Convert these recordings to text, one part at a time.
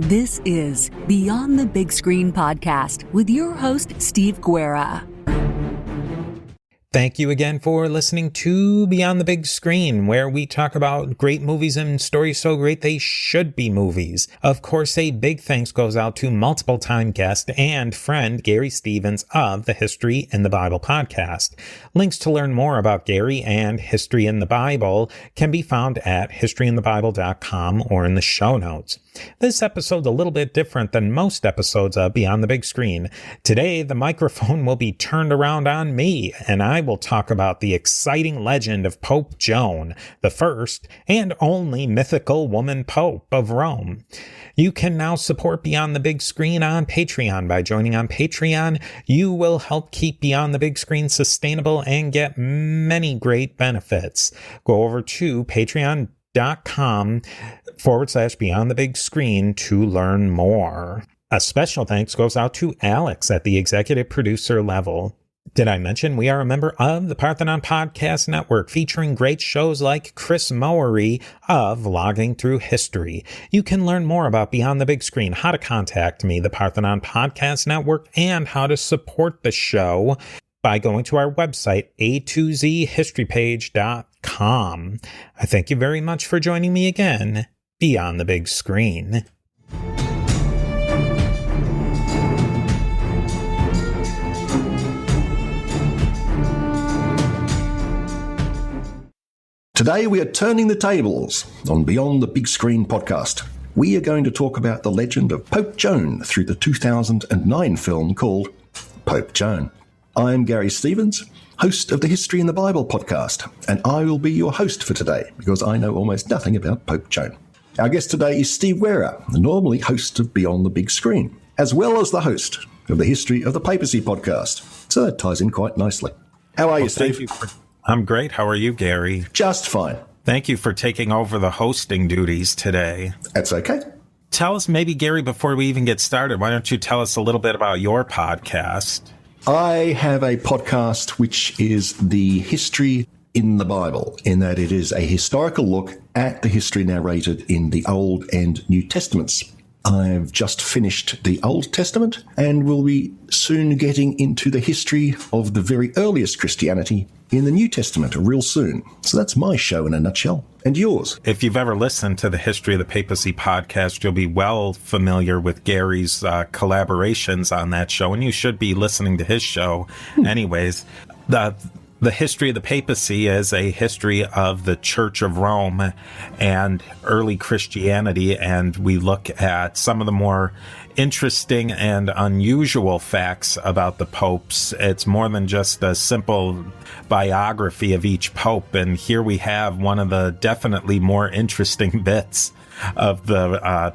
This is Beyond the Big Screen podcast with your host, Steve Guerra. Thank you again for listening to Beyond the Big Screen, where we talk about great movies and stories so great they should be movies. Of course, a big thanks goes out to multiple-time guest and friend Garry Stevens of the History in the Bible podcast. Links to learn more about Garry and History in the Bible can be found at historyinthebible.com or in the show notes. This episode's a little bit different than most episodes of Beyond the Big Screen. Today, the microphone will be turned around on me, and I will talk about the exciting legend of Pope Joan, the first and only mythical woman pope of Rome. You can now support Beyond the Big Screen on Patreon. By joining on Patreon, you will help keep Beyond the Big Screen sustainable and get many great benefits. Go over to patreon.com/Beyond the Big Screen to learn more. A special thanks goes out to Alex at the executive producer level. Did I mention we are a member of the Parthenon Podcast Network, featuring great shows like Chris Mowery of Vlogging Through History. You can learn more about Beyond the Big Screen, how to contact me, the Parthenon Podcast Network, and how to support the show by going to our website, a2zhistorypage.com. I thank you very much for joining me again, Beyond the Big Screen. Today we are turning the tables on Beyond the Big Screen podcast. We are going to talk about the legend of Pope Joan through the 2009 film called Pope Joan. I'm Garry Stevens, host of the History in the Bible podcast, and I will be your host for today because I know almost nothing about Pope Joan. Our guest today is Steve Guerra, normally host of Beyond the Big Screen, as well as the host of the History of the Papacy podcast. So that ties in quite nicely. How are you, Steve? I'm great. How are you, Garry? Just fine. Thank you for taking over the hosting duties today. That's okay. Tell us, maybe, Garry, before we even get started, why don't you tell us a little bit about your podcast? I have a podcast which is the History in the Bible, in that it is a historical look at the history narrated in the Old and New Testaments. I've just finished the Old Testament and will be soon getting into the history of the very earliest Christianity in the New Testament real soon. So that's my show in a nutshell. And yours? If you've ever listened to the History of the Papacy podcast, you'll be well familiar with Garry's collaborations on that show, and you should be listening to his show anyways. The History of the Papacy is a history of the Church of Rome and early Christianity, and we look at some of the more interesting and unusual facts about the popes. It's more than just a simple biography of each pope, and here we have one of the definitely more interesting bits of the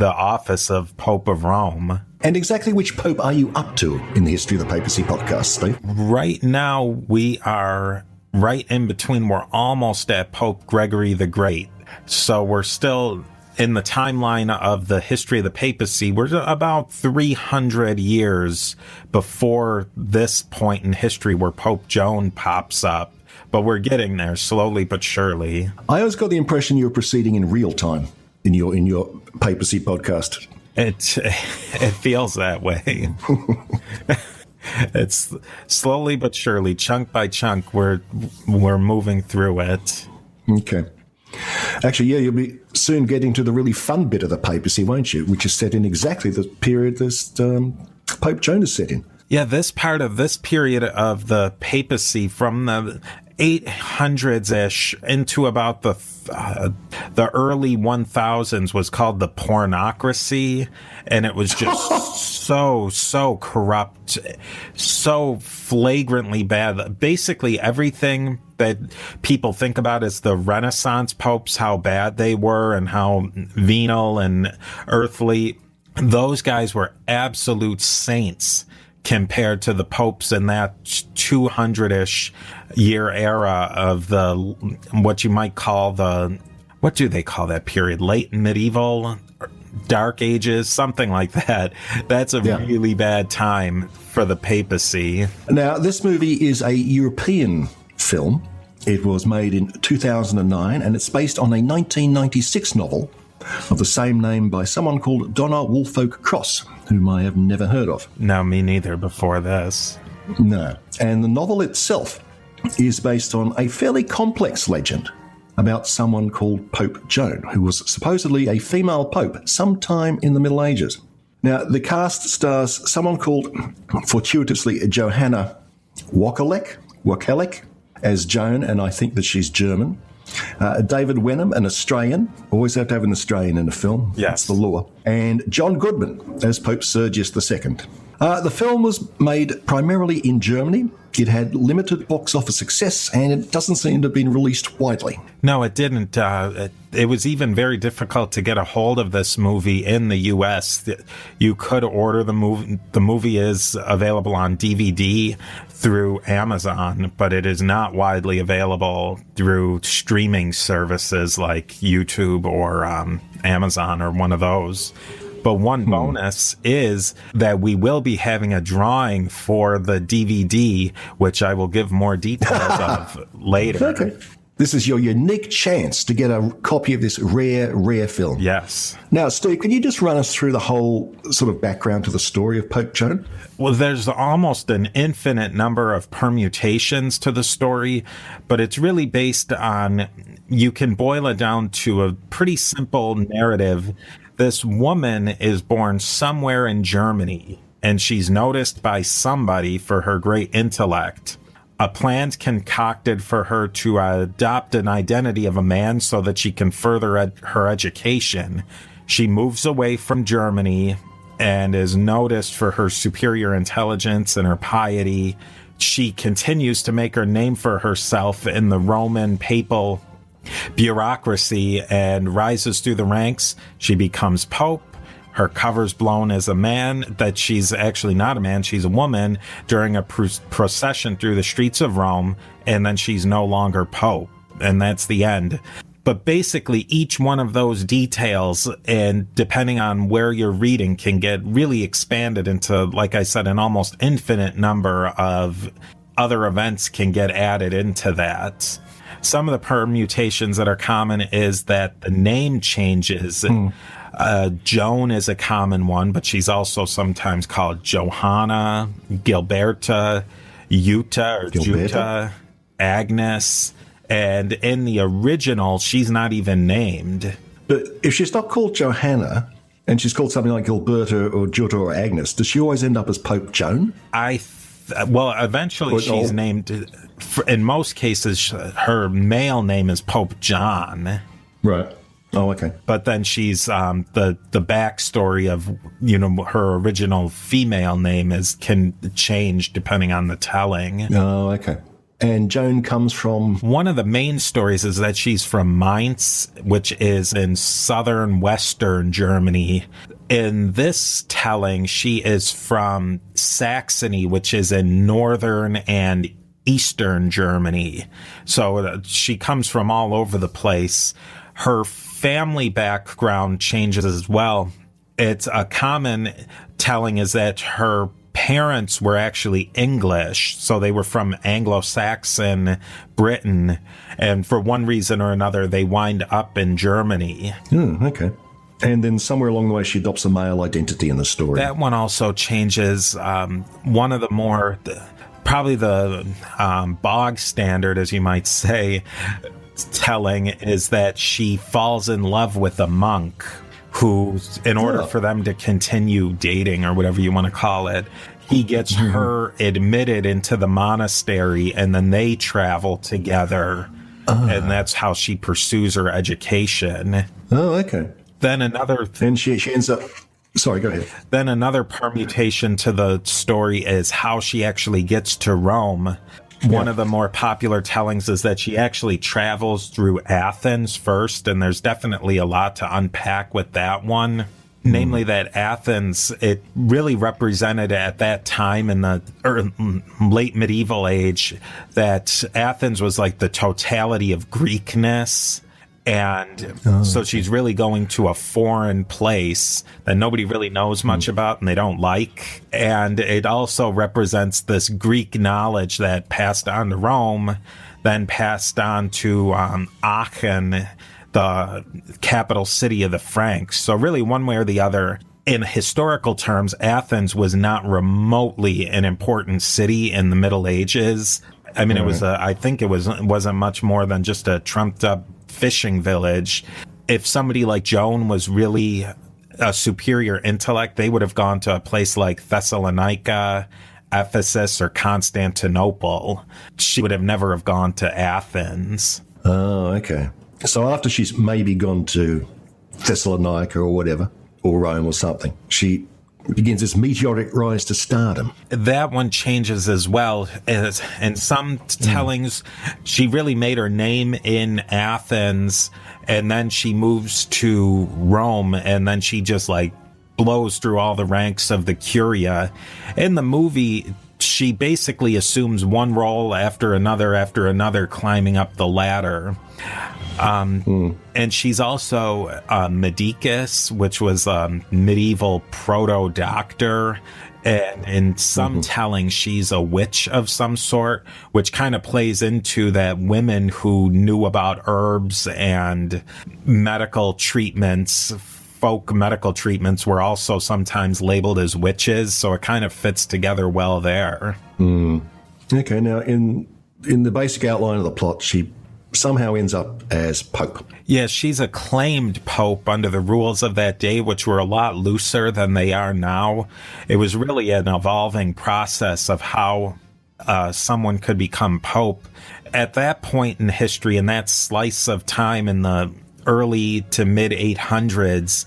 office of Pope of Rome. And exactly which pope are you up to in the History of the Papacy podcast, Steve? Right now, we are right in between. We're almost at Pope Gregory the Great. So we're still in the timeline of the History of the Papacy. We're about 300 years before this point in history where Pope Joan pops up. But we're getting there slowly but surely. I always got the impression you were proceeding in real time in your Papacy podcast. It feels that way. It's slowly but surely, chunk by chunk, we're moving through it. Okay. Actually, yeah, you'll be soon getting to the really fun bit of the papacy, won't you? Which is set in exactly the period that Pope Joan is set in. Yeah, this period of the papacy from the 800s-ish into about the early 1000s was called the pornocracy, and it was just so corrupt, so flagrantly bad. Basically, everything that people think about as the Renaissance popes, how bad they were and how venal and earthly, those guys were absolute saints compared to the popes in that 200-ish year era of the, what you might call what do they call that period? Late medieval, Dark Ages, something like that. That's a really bad time for the papacy. Now, this movie is a European film. It was made in 2009, and it's based on a 1996 novel of the same name by someone called Donna Woolfolk Cross, whom I have never heard of. No, me neither before this. No. And the novel itself is based on a fairly complex legend about someone called Pope Joan, who was supposedly a female pope sometime in the Middle Ages. Now, the cast stars someone called, fortuitously, Johanna Wakelek as Joan, and I think that she's German. David Wenham, an Australian. Always have to have an Australian in a film. Yes. That's the law. And John Goodman as Pope Sergius II. The film was made primarily in Germany. It had limited box office success, and it doesn't seem to have been released widely. No, it didn't. It was even very difficult to get a hold of this movie in the U.S. You could order the movie. The movie is available on DVD through Amazon, but it is not widely available through streaming services like YouTube or Amazon or one of those. But one bonus is that we will be having a drawing for the DVD, which I will give more details of later. Okay. This is your unique chance to get a copy of this rare film. Yes. Now, Steve, can you just run us through the whole sort of background to the story of Pope Joan? Well, there's almost an infinite number of permutations to the story, but it's really based on, you can boil it down to a pretty simple narrative. This woman is born somewhere in Germany, and she's noticed by somebody for her great intellect. A plan concocted for her to adopt an identity of a man so that she can further her education. She moves away from Germany and is noticed for her superior intelligence and her piety. She continues to make her name for herself in the Roman papal bureaucracy and rises through the ranks. She becomes pope. Her cover's blown as a man, that she's actually not a man, she's a woman, during a procession through the streets of Rome, and then she's no longer pope, and that's the end. But basically, each one of those details, and depending on where you're reading, can get really expanded into, like I said, an almost infinite number of other events can get added into that. Some of the permutations that are common is that the name changes. Joan is a common one, but she's also sometimes called Johanna, Gilberta, Jutta, Agnes. And in the original, she's not even named. But if she's not called Johanna, and she's called something like Gilberta or Jutta or Agnes, does she always end up as Pope Joan? Well, eventually she's named, in most cases, her male name is Pope John. Right. Oh, okay. But then she's, the backstory of, her original female name can change depending on the telling. Oh, okay. And Joan comes from? One of the main stories is that she's from Mainz, which is in southern western Germany. In this telling, she is from Saxony, which is in northern and eastern Germany. So she comes from all over the place. Her family background changes as well. It's a common telling is that her parents were actually English, so they were from Anglo-Saxon Britain, and for one reason or another, they wind up in Germany. Okay. And then somewhere along the way, she adopts a male identity in the story. That one also changes. One of the more, probably the bog standard, as you might say, telling is that she falls in love with a monk who, in order for them to continue dating or whatever you want to call it, he gets her admitted into the monastery, and then they travel together, and that's how she pursues her education. Oh, okay. Then another... And she ends up... Sorry, go ahead. Then another permutation to the story is how she actually gets to Rome. One of the more popular tellings is that she actually travels through Athens first, and there's definitely a lot to unpack with that one. Namely that Athens, it really represented at that time in the late medieval age, that Athens was like the totality of Greekness. And so she's really going to a foreign place that nobody really knows much about and they don't like. And it also represents this Greek knowledge that passed on to Rome, then passed on to Aachen, the capital city of the Franks. So really, one way or the other, in historical terms, Athens was not remotely an important city in the Middle Ages. I mean, I think it wasn't much more than just a trumped up fishing village. If somebody like Joan was really a superior intellect, they would have gone to a place like Thessalonica, Ephesus, or Constantinople. She would have never have gone to Athens. Oh, okay. So after she's maybe gone to Thessalonica or whatever, or Rome or something, she begins this meteoric rise to stardom. That one changes as well. As in some tellings, she really made her name in Athens, and then she moves to Rome, and then she just like blows through all the ranks of the Curia. In the movie, she basically assumes one role after another, climbing up the ladder. And she's also Medicus, which was a medieval proto-doctor. And in some telling, she's a witch of some sort, which kind of plays into that women who knew about herbs and medical treatments, folk medical treatments, were also sometimes labeled as witches. So it kind of fits together well there. Okay, now in the basic outline of the plot, she somehow ends up as Pope. Yeah, she's a claimed Pope under the rules of that day, which were a lot looser than they are now. It was really an evolving process of how someone could become Pope. At that point in history, in that slice of time in the early to mid 800s,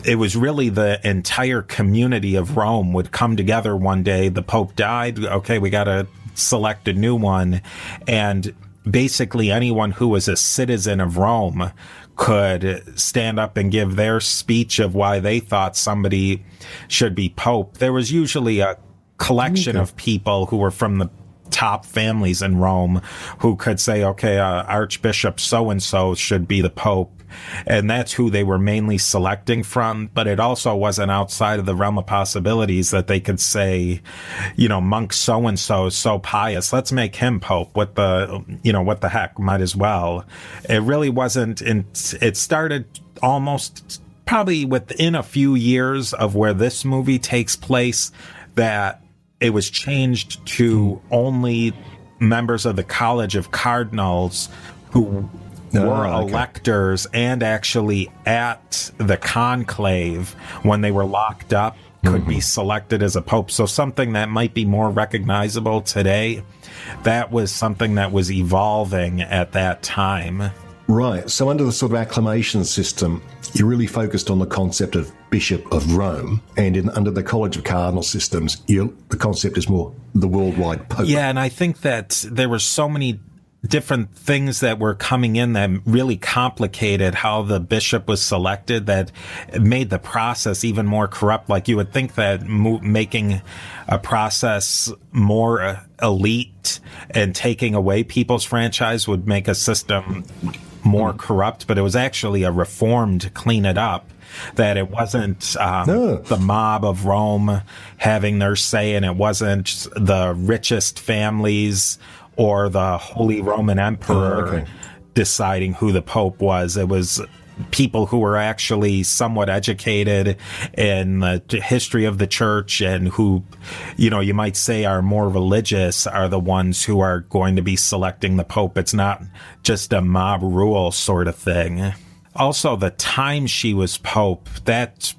it was really the entire community of Rome would come together one day. The Pope died. Okay, we got to select a new one. And basically anyone who was a citizen of Rome could stand up and give their speech of why they thought somebody should be Pope. There was usually a collection of people who were from the top families in Rome who could say, okay, Archbishop so-and-so should be the Pope. And that's who they were mainly selecting from. But it also wasn't outside of the realm of possibilities that they could say, you know, monk so-and-so is so pious, let's make him Pope. What the heck, might as well. It really wasn't. It started almost probably within a few years of where this movie takes place, that it was changed to only members of the College of Cardinals who were electors and actually at the conclave when they were locked up could be selected as a pope. So something that might be more recognizable today, that was something that was evolving at that time. Right. So under the sort of acclamation system, you're really focused on the concept of Bishop of Rome, and under the College of Cardinal systems, the concept is more the worldwide Pope. Yeah, and I think that there were so many different things that were coming in that really complicated how the bishop was selected, that made the process even more corrupt. Like, you would think that making a process more elite and taking away people's franchise would make a system more corrupt, but it was actually a reform to clean it up. That it wasn't the mob of Rome having their say, and it wasn't the richest families or the Holy Roman Emperor deciding who the Pope was. It was people who were actually somewhat educated in the history of the church and who, you know, you might say are more religious, are the ones who are going to be selecting the Pope. It's not just a mob rule sort of thing. Also, the time she was Pope, that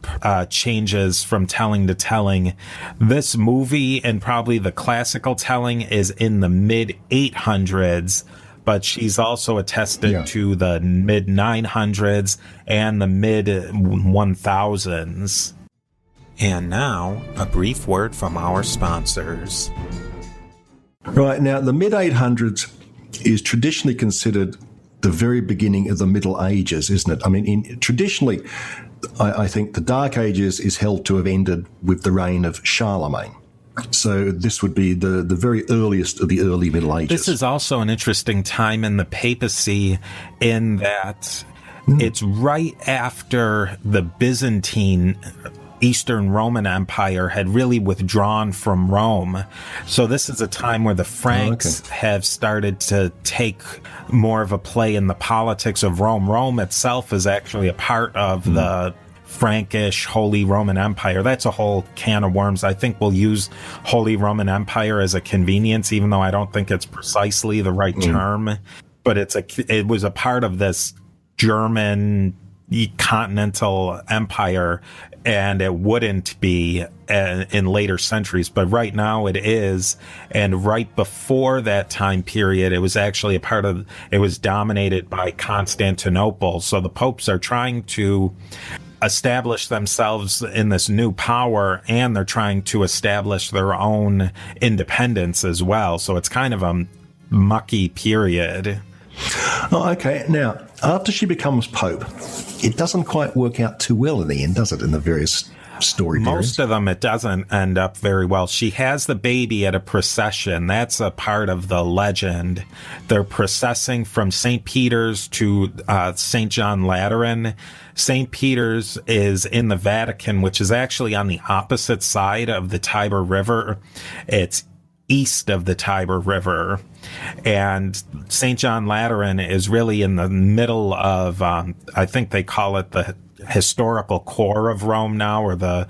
changes from telling to telling. This movie, and probably the classical telling, is in the mid-800s, but she's also attested to the mid-900s and the mid-1000s. And now, a brief word from our sponsors. Right, now the mid-800s is traditionally considered the very beginning of the Middle Ages, isn't it? I mean, traditionally, I think the Dark Ages is held to have ended with the reign of Charlemagne. So this would be the very earliest of the early Middle Ages. This is also an interesting time in the papacy in that it's right after the Byzantine Eastern Roman Empire had really withdrawn from Rome. So this is a time where the Franks have started to take more of a play in the politics of Rome. Rome itself is actually a part of the Frankish Holy Roman Empire. That's a whole can of worms. I think we'll use Holy Roman Empire as a convenience, even though I don't think it's precisely the right term. But it was a part of this German continental empire, and it wouldn't be in later centuries, but right now it is. And right before that time period, it was actually it was dominated by Constantinople. So the popes are trying to establish themselves in this new power, and they're trying to establish their own independence as well. So it's kind of a mucky period. Oh, okay. Now, after she becomes Pope, it doesn't quite work out too well in the end, does it, in the various story periods? Most of them, it doesn't end up very well. She has the baby at a procession. That's a part of the legend. They're processing from St. Peter's to St. John Lateran. St. Peter's is in the Vatican, which is actually on the opposite side of the Tiber River. It's east of the Tiber River. And St. John Lateran is really in the middle of, I think they call it the historical core of Rome now, or the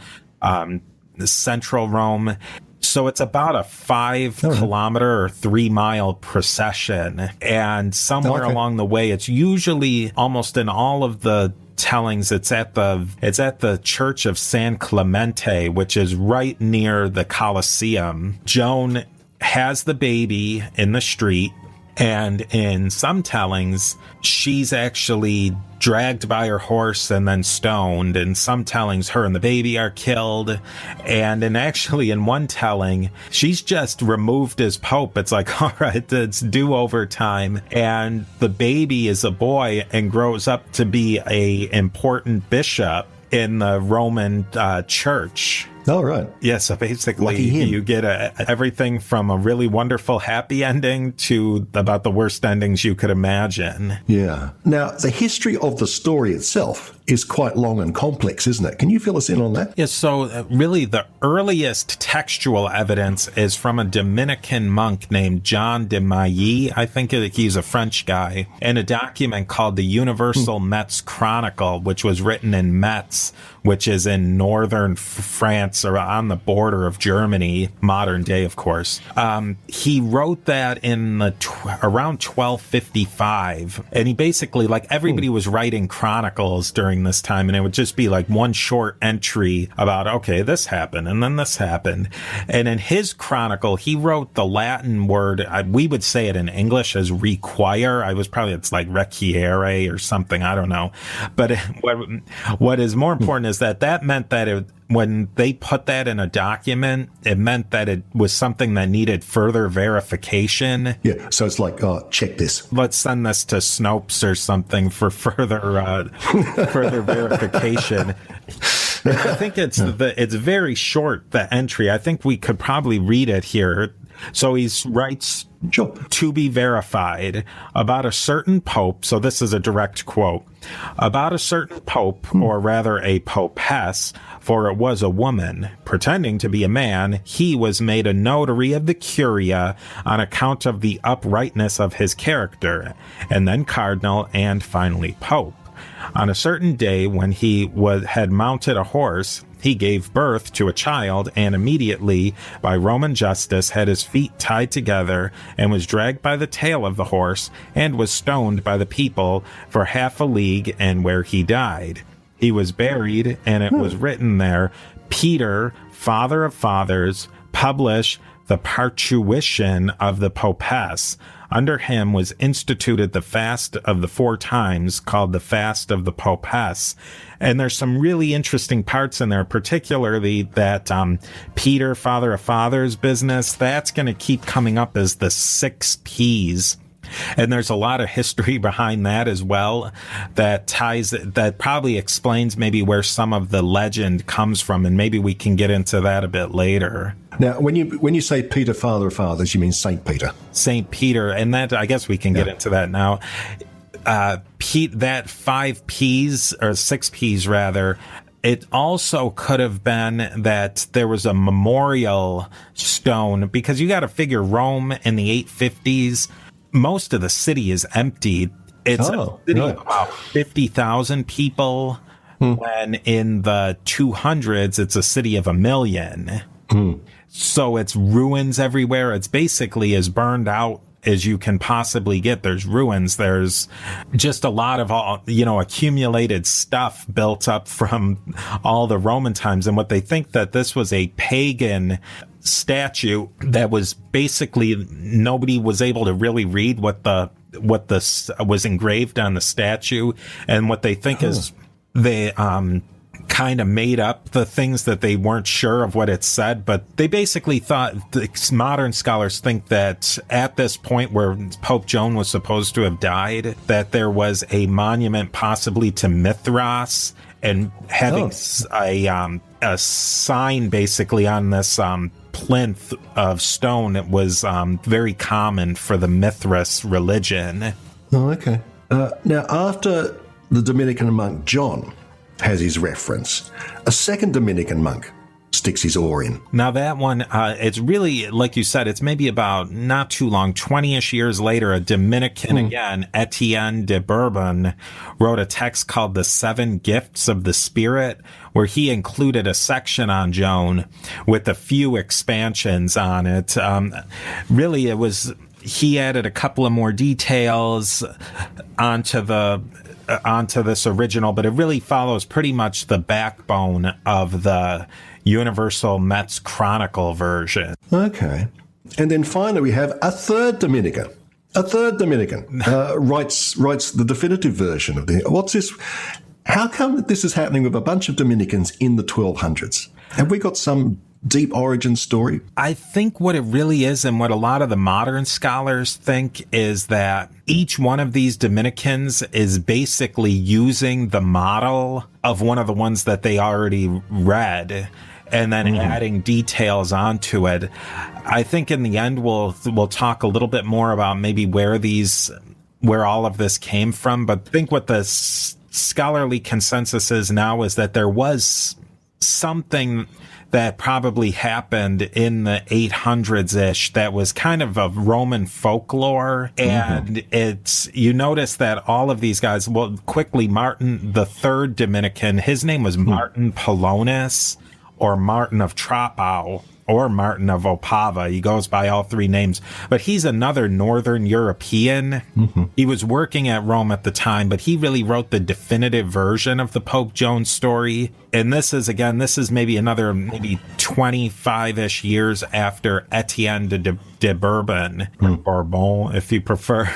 central Rome. So it's about a 5 kilometer or 3 mile procession. And somewhere along the way, it's usually almost in all of the tellings, it's at the Church of San Clemente, which is right near the Colosseum. Joan has the baby in the street, and in some tellings, she's actually dragged by her horse and then stoned. In some tellings, her and the baby are killed. And in one telling, she's just removed as Pope. It's like, all right, it's do-over time. And the baby is a boy and grows up to be a important bishop in the Roman church. Oh, right. Yeah, so basically you get everything from a really wonderful happy ending to about the worst endings you could imagine. Yeah. Now, the history of the story itself is quite long and complex, isn't it? Can you fill us in on that? Yeah, so really the earliest textual evidence is from a Dominican monk named John de Mailly. I think he's a French guy, in a document called the Universal Metz Chronicle, which was written in Metz, which is in northern France, or on the border of Germany, modern day, of course. He wrote that in around 1255, and he basically, like, everybody was writing chronicles during this time, and it would just be like one short entry about, okay, this happened, and then this happened. And in his chronicle, he wrote the Latin word, we would say it in English as require. It's like requiere or something, I don't know. But what is more important is that meant that when they put that in a document, it meant that it was something that needed further verification. Yeah, so it's like, check this. Let's send this to Snopes or something for further verification. I think it's very short, the entry. I think we could probably read it here. So he writes, sure, to be verified, about a certain pope. So this is a direct quote. About a certain pope, or rather a popess, for it was a woman, pretending to be a man, he was made a notary of the curia on account of the uprightness of his character, and then cardinal, and finally pope. On a certain day when he had mounted a horse, he gave birth to a child, and immediately, by Roman justice, had his feet tied together, and was dragged by the tail of the horse, and was stoned by the people for half a league, and where he died. He was buried, and it was written there, Peter, father of fathers, publish the parturition of the popess. Under him was instituted the fast of the 4 times, called the fast of the popess. And there's some really interesting parts in there, particularly that Peter, father of fathers business, that's going to keep coming up as the 6 P's. And there's a lot of history behind that as well that probably explains maybe where some of the legend comes from, and maybe we can get into that a bit later. Now, when you say Peter, father of fathers, you mean Saint Peter? Saint Peter, and that, I guess we can get into that now. That 5 P's, or 6 P's rather, it also could have been that there was a memorial stone, because you got to figure Rome in the 850s, most of the city is empty. It's a city of about 50,000 people, when in the 200s, it's a city of 1 million. So it's ruins everywhere. It's basically as burned out as you can possibly get. There's ruins. There's just a lot of, accumulated stuff built up from all the Roman times. And what they think that this was a pagan statue that was basically, nobody was able to really read what was engraved on the statue. And what they think is they, kind of made up the things that they weren't sure of what it said, but they basically thought, modern scholars think that at this point where Pope Joan was supposed to have died, that there was a monument possibly to Mithras, and having a sign basically on this plinth of stone. It was very common for the Mithras religion. Oh, okay. Now, after the Dominican monk John has his reference, a second Dominican monk sticks his oar in. Now that one, it's really, like you said, it's maybe about not too long, 20-ish years later, a Dominican again, Etienne de Bourbon, wrote a text called The Seven Gifts of the Spirit, where he included a section on Joan with a few expansions on it. Really, he added a couple of more details onto this original, but it really follows pretty much the backbone of the Universal Metz Chronicle version. Okay. And then finally we have a third Dominican. Writes the definitive version of what's this? How come that this is happening with a bunch of Dominicans in the 1200s? Have we got some deep origin story? I think what it really is, and what a lot of the modern scholars think, is that each one of these Dominicans is basically using the model of one of the ones that they already read, and then adding details onto it. I think in the end we'll talk a little bit more about maybe where all of this came from, but I think what the scholarly consensus is now is that there was something that probably happened in the 800s-ish that was kind of a Roman folklore. And you notice that all of these guys, well, quickly, Martin, the third Dominican, his name was Martin Polonus, or Martin of Troppau, or Martin of Opava. He goes by all three names, but he's another Northern European. He was working at Rome at the time, but he really wrote the definitive version of the Pope Joan story. And this is maybe 25-ish years after Etienne de Bourbon, or Bourbon, if you prefer.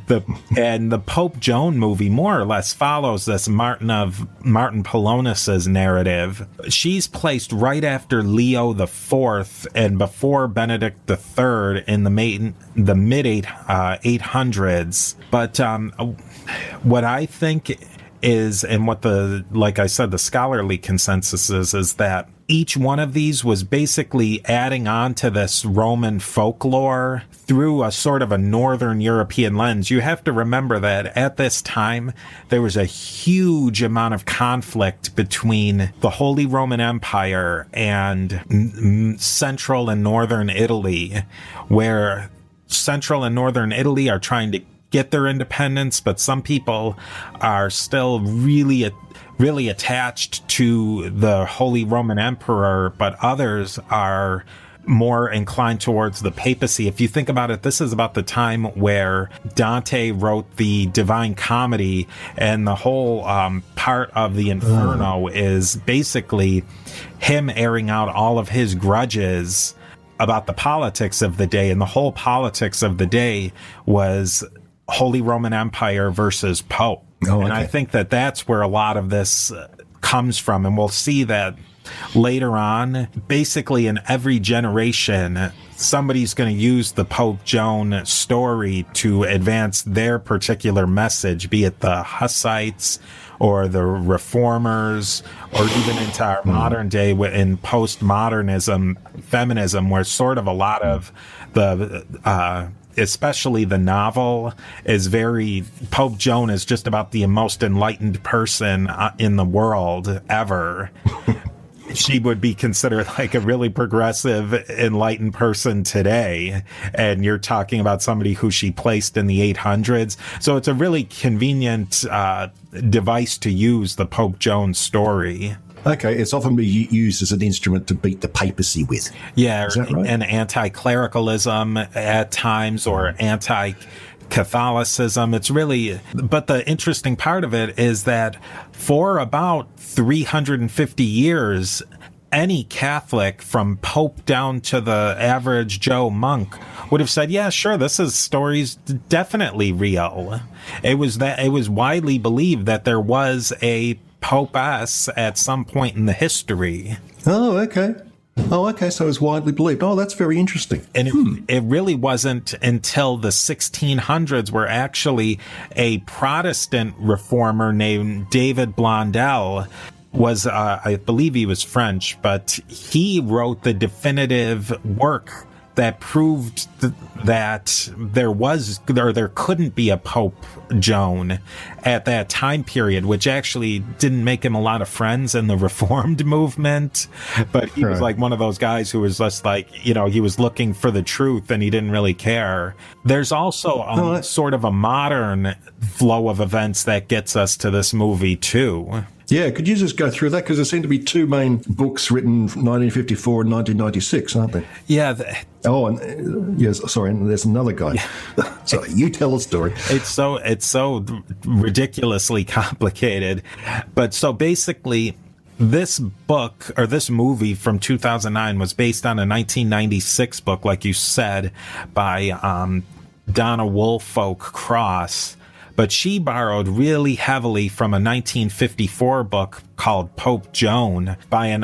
The Pope Joan movie more or less follows this Martin Polonus's narrative. She's placed right after Leo IV and before Benedict III in the mid 800s. But what I think is, and what like I said, the scholarly consensus is that each one of these was basically adding on to this Roman folklore through a sort of a Northern European lens. You have to remember that at this time, there was a huge amount of conflict between the Holy Roman Empire and Central and Northern Italy, where Central and Northern Italy are trying to get their independence, but some people are still really attached to the Holy Roman Emperor, but others are more inclined towards the papacy. If you think about it, this is about the time where Dante wrote the Divine Comedy, and the whole part of the Inferno is basically him airing out all of his grudges about the politics of the day, and the whole politics of the day was Holy Roman Empire versus Pope. And I think that that's where a lot of this comes from. And we'll see that later on, basically in every generation, somebody's going to use the Pope Joan story to advance their particular message, be it the Hussites or the Reformers, or even into our modern day in postmodernism, feminism, where sort of a lot of the especially the novel, is very, Pope Joan is just about the most enlightened person in the world ever. She would be considered like a really progressive, enlightened person today. And you're talking about somebody who she placed in the 800s. So it's a really convenient device to use, the Pope Joan story. Okay, it's often been used as an instrument to beat the papacy with. Yeah, is that right? And anti-clericalism at times, or anti-Catholicism. It's really, but the interesting part of it is that for about 350 years, any Catholic, from Pope down to the average Joe monk, would have said, yeah, sure, this story's definitely real. It was widely believed that there was a Pope-S at some point in the history. Oh, okay. So it's widely believed. Oh, that's very interesting. And it really wasn't until the 1600s where actually a Protestant reformer named David Blondel was, I believe he was French, but he wrote the definitive work that proved that there couldn't be a Pope Joan at that time period, which actually didn't make him a lot of friends in the Reformed movement. But he was like one of those guys who was just like, he was looking for the truth and he didn't really care. There's also sort of a modern flow of events that gets us to this movie too. Yeah, could you just go through that? Because there seem to be two main books written 1954 and 1996, aren't there? Yeah. Yes, sorry, and there's another guy. Yeah. So you tell a story. It's so ridiculously complicated. But so basically, this book, or this movie from 2009, was based on a 1996 book, like you said, by Donna Woolfolk Cross. But she borrowed really heavily from a 1954 book called Pope Joan by an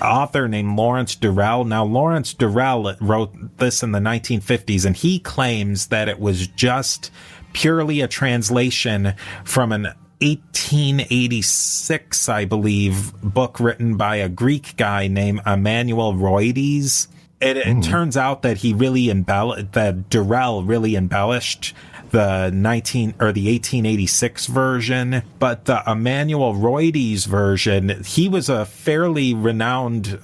author named Lawrence Durrell. Now, Lawrence Durrell wrote this in the 1950s, and he claims that it was just purely a translation from an 1886, I believe, book written by a Greek guy named Emmanuel Roides. It turns out that that Durrell really embellished the 1886 version, but the Emmanuel Roides version, he was a fairly renowned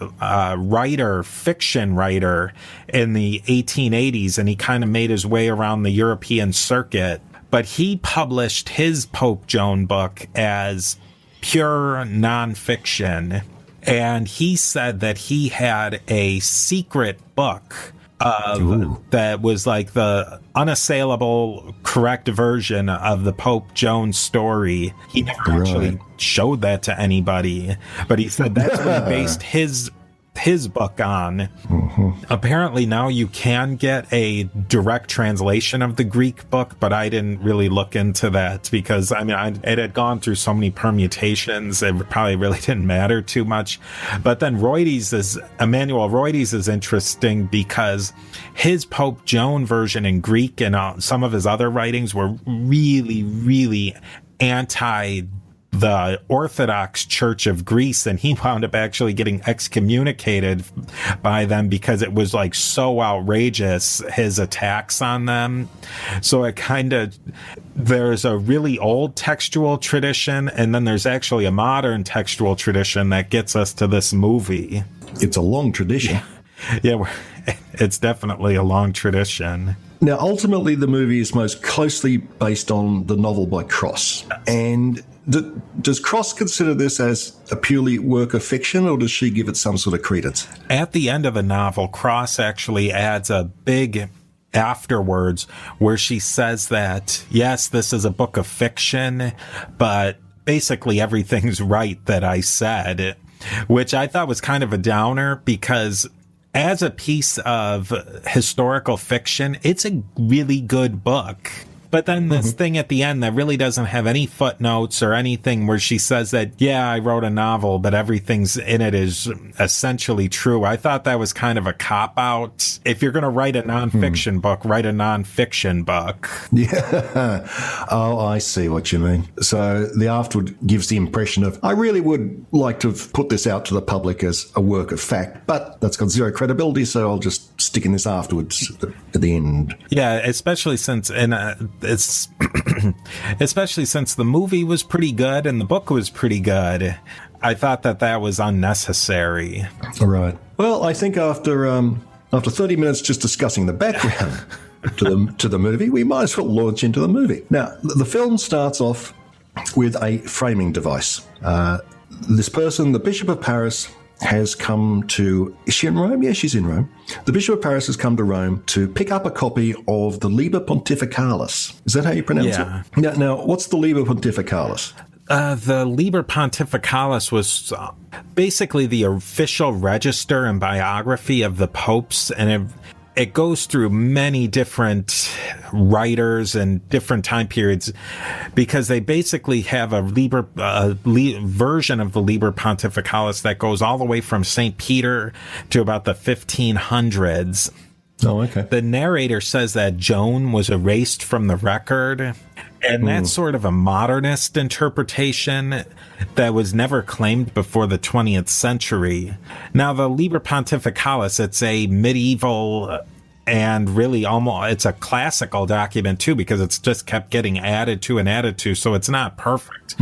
fiction writer in the 1880s, and he kind of made his way around the European circuit. But he published his Pope Joan book as pure nonfiction, and he said that he had a secret book that was like the unassailable correct version of the Pope Joan story. He never actually showed that to anybody, but he said that's what he based his book on. Apparently now you can get a direct translation of the Greek book, but I didn't really look into that because it had gone through so many permutations, it probably really didn't matter too much. But then Emmanuel Roides is interesting because his Pope Joan version in Greek and some of his other writings were really, really anti the Orthodox Church of Greece, and he wound up actually getting excommunicated by them because it was like so outrageous, his attacks on them. So there's a really old textual tradition, and then there's actually a modern textual tradition that gets us to this movie. It's a long tradition. Yeah, it's definitely a long tradition. Now, ultimately, the movie is most closely based on the novel by Cross. And does Cross consider this as a purely work of fiction, or does she give it some sort of credence? At the end of the novel, Cross actually adds a big afterwards where she says that, yes, this is a book of fiction, but basically everything's right that I said, which I thought was kind of a downer because as a piece of historical fiction, it's a really good book. But then this thing at the end that really doesn't have any footnotes or anything where she says that, yeah, I wrote a novel, but everything's in it is essentially true. I thought that was kind of a cop-out. If you're going to write a nonfiction book, write a nonfiction book. Yeah. Oh, I see what you mean. So the afterward gives the impression of, I really would like to have put this out to the public as a work of fact, but that's got zero credibility, so I'll just stick in this afterwards at the end. Yeah, especially since especially since the movie was pretty good and the book was pretty good. I thought that was unnecessary. All right. Well, I think after 30 minutes just discussing the background to the movie, we might as well launch into the movie. Now, the film starts off with a framing device. This person, the Bishop of Paris, has come to... Is she in Rome? Yeah, she's in Rome. The Bishop of Paris has come to Rome to pick up a copy of the Liber Pontificalis. Is that how you pronounce it? Now, what's the Liber Pontificalis? The Liber Pontificalis was basically the official register and biography of the popes, and it goes through many different writers and different time periods because they basically have a version of the Liber Pontificalis that goes all the way from St. Peter to about the 1500s. Oh, okay. The narrator says that Joan was erased from the record, and that's sort of a modernist interpretation that was never claimed before the 20th century. Now, the Liber Pontificalis, it's a medieval and really it's a classical document too, because it's just kept getting added to, so it's not perfect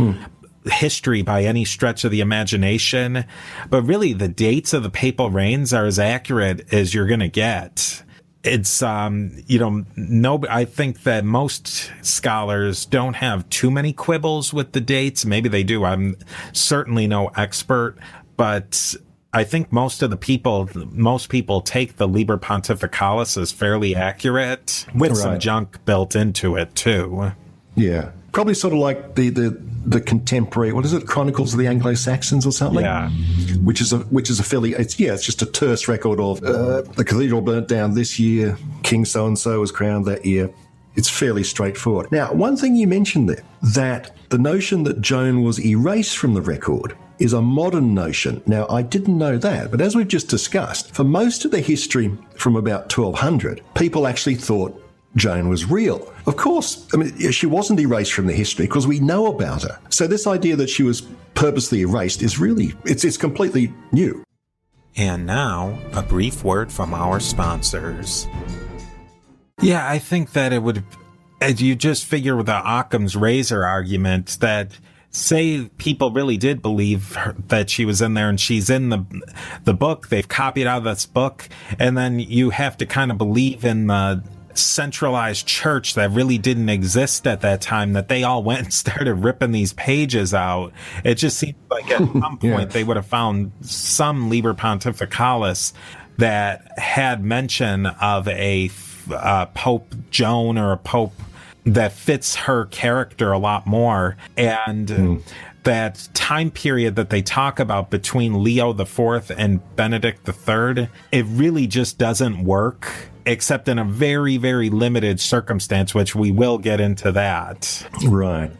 history by any stretch of the imagination. But really, the dates of the papal reigns are as accurate as you're going to get. It's, I think that most scholars don't have too many quibbles with the dates. Maybe they do. I'm certainly no expert, but I think most people take the Liber Pontificalis as fairly accurate with some junk built into it too. Yeah. Probably sort of like the contemporary, what is it, Chronicles of the Anglo-Saxons or something? Yeah. Which is a fairly, it's just a terse record of the cathedral burnt down this year, King so-and-so was crowned that year. It's fairly straightforward. Now, one thing you mentioned there, that the notion that Joan was erased from the record is a modern notion. Now, I didn't know that, but as we've just discussed, for most of the history from about 1200, people actually thought Joan was real. Of course, I mean, she wasn't erased from the history because we know about her. So this idea that she was purposely erased is really, it's completely new. And now, a brief word from our sponsors. Yeah, I think that it would, as you just figure with the Occam's razor argument, that say people really did believe that she was in there and she's in the book, they've copied out of this book, and then you have to kind of believe in the centralized church that really didn't exist at that time, that they all went and started ripping these pages out. It just seems like at some point they would have found some Liber Pontificalis that had mention of a Pope Joan or a pope that fits her character a lot more. And that time period that they talk about between Leo IV and Benedict III, it really just doesn't work, except in a very, very limited circumstance, which we will get into that. Right.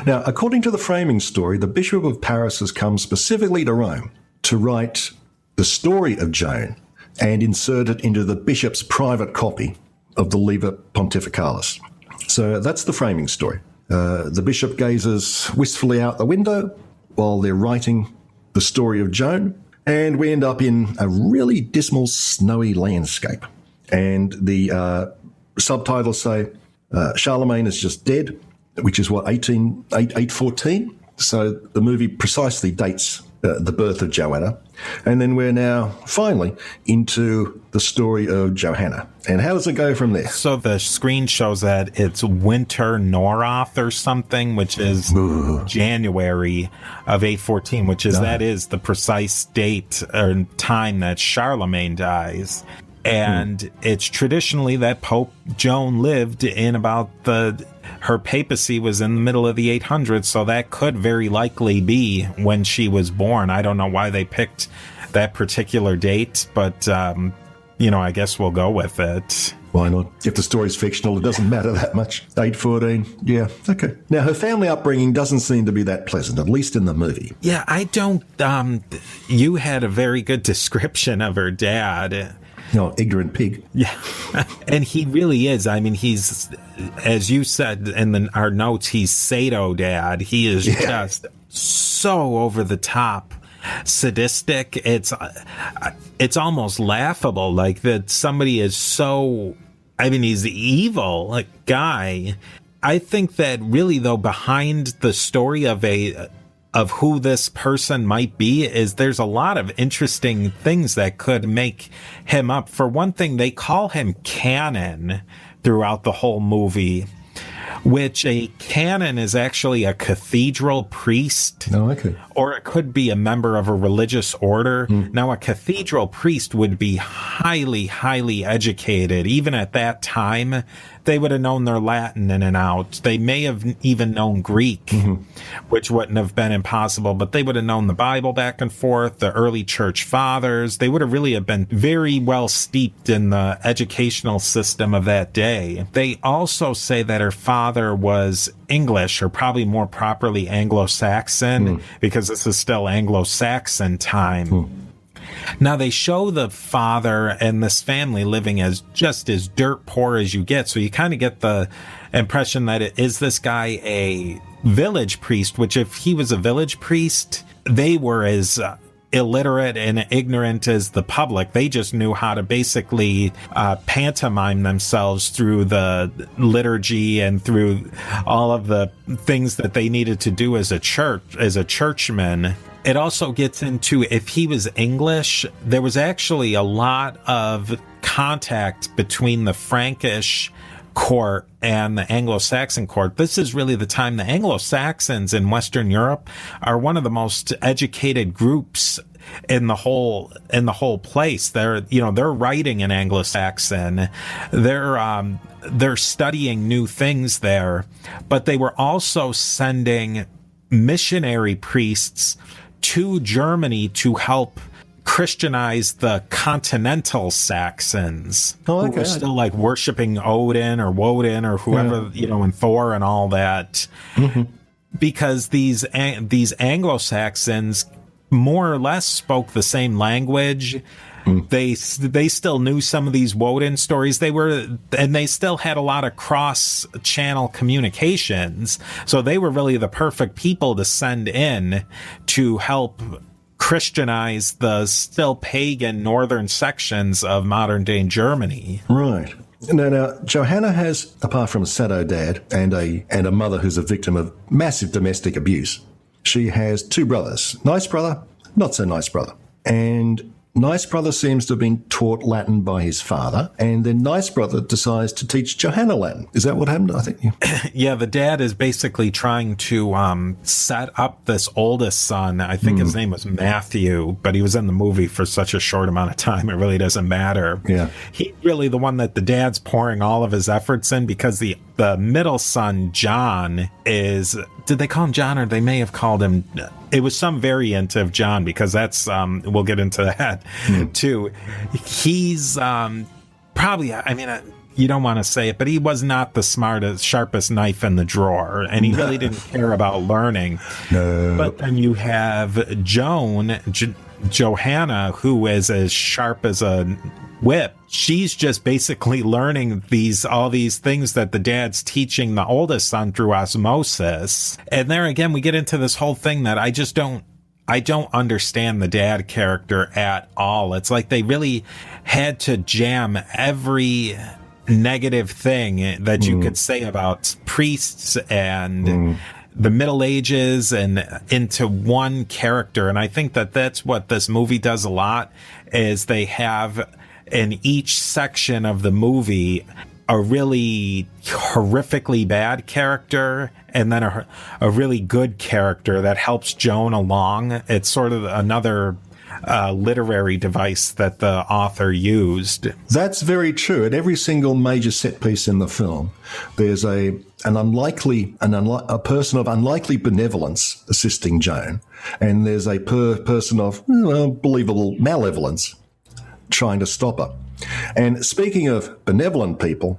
Now, according to the framing story, the Bishop of Paris has come specifically to Rome to write the story of Joan and insert it into the bishop's private copy of the Liber Pontificalis. So that's the framing story. The bishop gazes wistfully out the window while they're writing the story of Joan, and we end up in a really dismal, snowy landscape. And the subtitles say, Charlemagne is just dead, which is 814. So the movie precisely dates the birth of Joanna. And then we're now finally into the story of Johanna. And how does it go from there? So the screen shows that it's Winter Noroth or something, which is January of 814, which is that is the precise date or time that Charlemagne dies. And it's traditionally that Pope Joan lived in about her papacy was in the middle of the 800s, so that could very likely be when she was born. I don't know why they picked that particular date, but, I guess we'll go with it. Why not? If the story's fictional, it doesn't matter that much. 8:14, yeah, okay. Now, her family upbringing doesn't seem to be that pleasant, at least in the movie. Yeah, I don't... you had a very good description of her dad. Oh, ignorant pig. Yeah. And he really is. I mean, he's, as you said in our notes, he's Sado dad. He is just so over the top sadistic. It's almost laughable, like that somebody is so, I mean, he's evil, like, guy. I think that really, though, behind the story of who this person might be is there's a lot of interesting things that could make him up. For one thing, they call him canon throughout the whole movie, which a canon is actually a cathedral priest. Oh, okay. Or it could be a member of a religious order. Now, a cathedral priest would be highly, highly educated. Even at that time, they would have known their Latin in and out. They may have even known Greek, which wouldn't have been impossible, but they would have known the Bible back and forth, the early church fathers. They would have really have been very well steeped in the educational system of that day. They also say that her father was English, or probably more properly Anglo-Saxon, because this is still Anglo-Saxon time. Now, they show the father and this family living as just as dirt poor as you get. So you kind of get the impression that is this guy a village priest, which if he was a village priest, they were as illiterate and ignorant as the public. They just knew how to basically pantomime themselves through the liturgy and through all of the things that they needed to do as a churchman. It also gets into, if he was English, there was actually a lot of contact between the Frankish court and the Anglo-Saxon court. This is really the time the Anglo-Saxons in Western Europe are one of the most educated groups in the whole place. They're writing in Anglo-Saxon. They're studying new things there, but they were also sending missionary priests to Germany to help Christianize the continental Saxons, who were still like worshiping Odin or Woden or whoever, and Thor and all that. Because these Anglo-Saxons more or less spoke the same language. They still knew some of these Woden stories. They still had a lot of cross-channel communications. So they were really the perfect people to send in to help Christianize the still pagan northern sections of modern-day Germany. Right. Now, Johanna has, apart from a Sado dad and a mother who's a victim of massive domestic abuse, she has two brothers. Nice brother, not so nice brother. And Nice Brother seems to have been taught Latin by his father, and then Nice Brother decides to teach Johanna Latin. Is that what happened? I think. Yeah, the dad is basically trying to set up this oldest son. I think his name was Matthew, but he was in the movie for such a short amount of time, it really doesn't matter. Yeah. He's really the one that the dad's pouring all of his efforts in, because the middle son, John, is... Did they call him John, or they may have called him... It was some variant of John, because that's... we'll get into that, too. He's probably... I mean... you don't want to say it, but he was not the sharpest knife in the drawer, and he really didn't care about learning. No. But then you have Johanna, who is as sharp as a whip. She's just basically learning all these things that the dad's teaching the oldest son through osmosis. And there again, we get into this whole thing that I don't understand the dad character at all. It's like they really had to jam every negative thing that you could say about priests and the Middle Ages and into one character. And I think that that's what this movie does a lot, is they have in each section of the movie a really horrifically bad character and then a really good character that helps Joan along. It's sort of another literary device that the author used. That's very true. At every single major set piece in the film, there's a person of unlikely benevolence assisting Joan, and there's a person of believable malevolence trying to stop her. And speaking of benevolent people,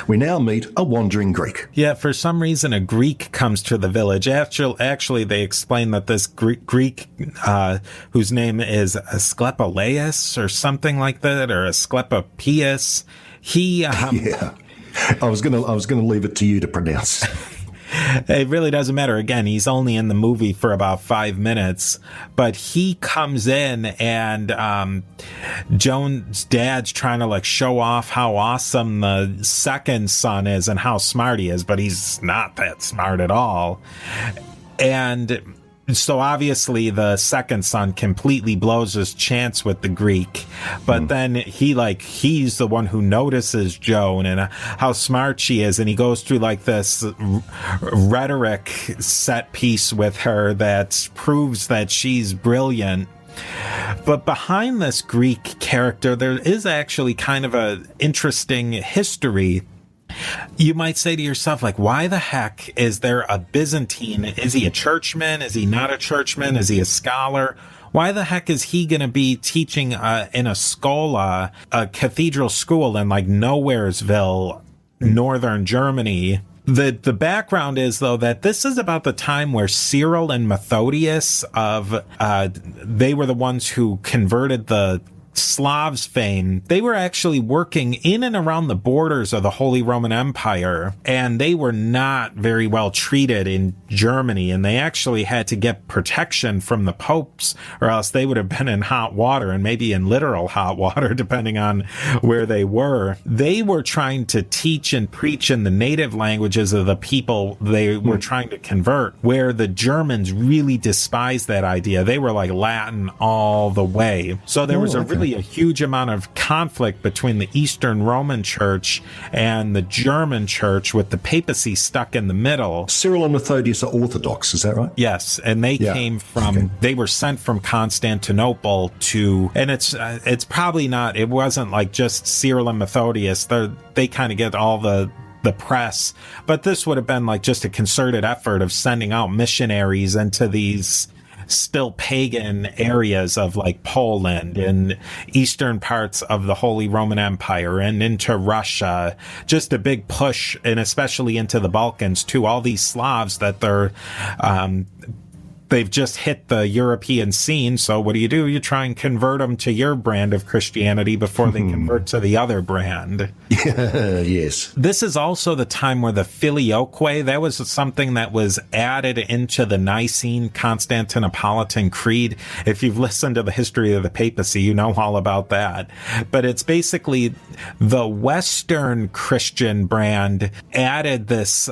we now meet a wandering Greek. Yeah, for some reason, a Greek comes to the village. Actually, they explain that this Greek, whose name is Asclepius or something like that, or Asclepius, he... Yeah, I was gonna leave it to you to pronounce. It really doesn't matter. Again, he's only in the movie for about 5 minutes, but he comes in and Joan's dad's trying to show off how awesome the second son is and how smart he is, but he's not that smart at all. And so obviously the second son completely blows his chance with the Greek, but then he's the one who notices Joan and how smart she is, and he goes through this rhetoric set piece with her that proves that she's brilliant. But behind this Greek character, there is actually kind of an interesting history. You might say to yourself, why the heck is there a Byzantine? Is he a churchman? Is he not a churchman? Is he a scholar? Why the heck is he going to be teaching in a schola, a cathedral school in Nowheresville, northern Germany? The background is, though, that this is about the time where Cyril and Methodius they were the ones who converted the Slavs fame. They were actually working in and around the borders of the Holy Roman Empire, and they were not very well treated in Germany, and they actually had to get protection from the popes, or else they would have been in hot water, and maybe in literal hot water, depending on where they were. They were trying to teach and preach in the native languages of the people they were trying to convert, where the Germans really despised that idea. They were Latin all the way. So there was a huge amount of conflict between the Eastern Roman Church and the German Church, with the papacy stuck in the middle. Cyril and Methodius are Orthodox, is that right? Yes, and they came from, they were sent from Constantinople to, and it's probably not, it wasn't just Cyril and Methodius. They kind of get all the press, but this would have been just a concerted effort of sending out missionaries into these still pagan areas of Poland and eastern parts of the Holy Roman Empire and into Russia. Just a big push, and especially into the Balkans too. All these Slavs that they've just hit the European scene. So what do? You try and convert them to your brand of Christianity before they convert to the other brand. Yes. This is also the time where the filioque, that was something that was added into the Nicene Constantinopolitan Creed. If you've listened to the history of the papacy, you know all about that. But it's basically the Western Christian brand added this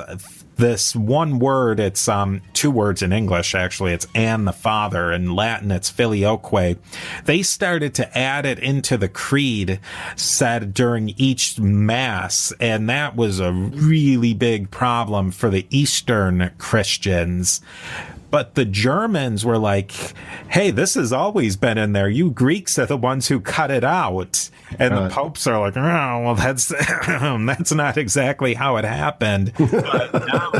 one word. It's 2 words in English, actually. It's "and the Father." In Latin, it's filioque. They started to add it into the creed said during each Mass, and that was a really big problem for the Eastern Christians. But the Germans were like, hey, this has always been in there. You Greeks are the ones who cut it out. And the popes are like, oh, well, that's not exactly how it happened. But now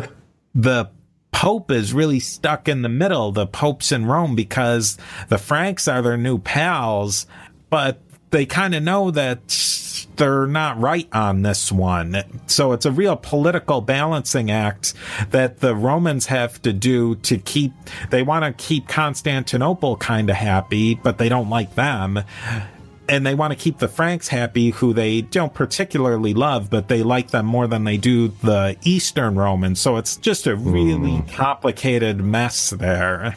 the Pope is really stuck in the middle, the popes in Rome, because the Franks are their new pals, but they kind of know that they're not right on this one. So it's a real political balancing act that the Romans have to do to they want to keep Constantinople kind of happy, but they don't like them. And they want to keep the Franks happy, who they don't particularly love, but they like them more than they do the Eastern Romans. So it's just a really complicated mess there.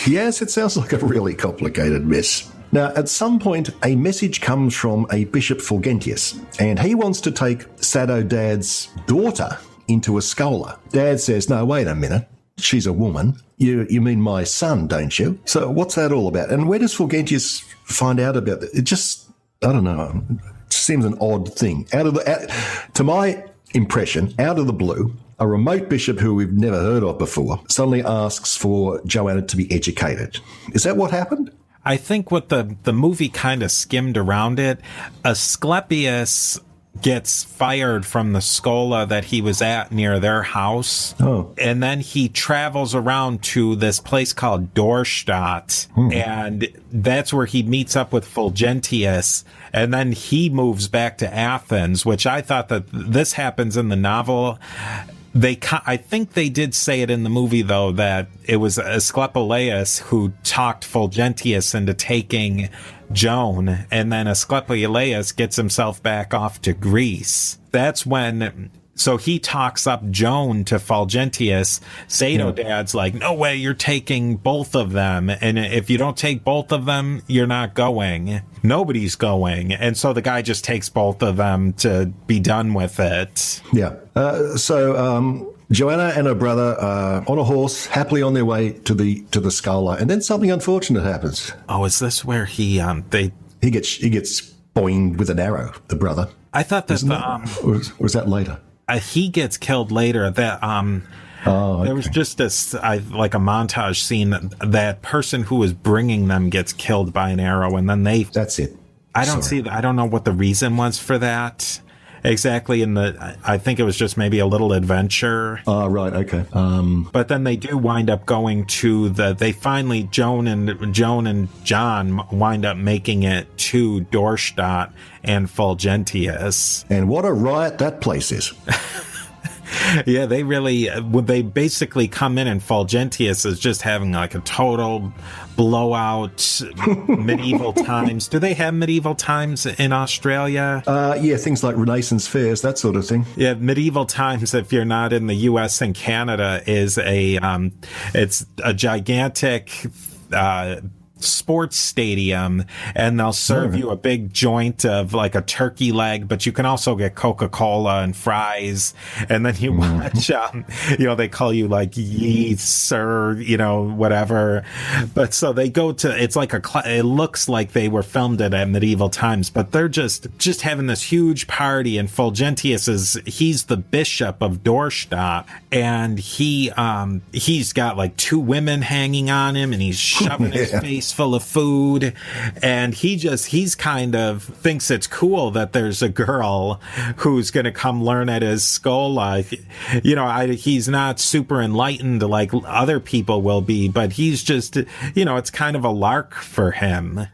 Yes, it sounds like a really complicated mess. Now, at some point, a message comes from a Bishop Fulgentius, and he wants to take Sado Dad's daughter into a schola. Dad says, no, wait a minute. She's a woman. You mean my son, don't you? So what's that all about? And where does Fulgentius find out about it? It just, I don't know, it seems an odd thing. To my impression, out of the blue, a remote bishop who we've never heard of before suddenly asks for Joanna to be educated. Is that what happened? I think what the movie kind of skimmed around it, Asclepius gets fired from the Scola that he was at near their house. Oh. And then he travels around to this place called Dorstadt. And that's where he meets up with Fulgentius. And then he moves back to Athens, which I thought that this happens in the novel. I think they did say it in the movie, though, that it was Asclepius who talked Fulgentius into taking Joan, and then Asclepius gets himself back off to Greece. That's when... So he talks up Joan to Fulgentius. Dad's like, no way, you're taking both of them. And if you don't take both of them, you're not going. Nobody's going. And so the guy just takes both of them to be done with it. Yeah. So Joanna and her brother are on a horse, happily on their way to the Scola, and then something unfortunate happens. Oh, is this where he gets boinged with an arrow, the brother? I thought that or was that later? He gets killed later. That okay. There was just like a montage scene that person who was bringing them gets killed by an arrow, and then That's it. I don't know what the reason was for that exactly. I think it was just maybe a little adventure. Oh, right. Okay. But then they do wind up going to Joan and John wind up making it to Dorstadt and Fulgentius. And what a riot that place is. Yeah, they basically come in, and Fulgentius is just having like a total blowout medieval times. Do they have medieval times in Australia? Yeah, things like Renaissance fairs, that sort of thing. Yeah, medieval times, if you're not in the US and Canada, is it's a gigantic sports stadium, and they'll serve you a big joint of like a turkey leg, but you can also get Coca-Cola and fries. And then you watch, they call you like ye sir, whatever. But so they go to, it's like it looks like they were filmed at medieval times, but they're just having this huge party. And Fulgentius he's the bishop of Dorstadt, and he's got like two women hanging on him, and he's shoving his face full of food, and he's kind of thinks it's cool that there's a girl who's going to come learn at his Scola. He's not super enlightened like other people will be, but he's just, it's kind of a lark for him.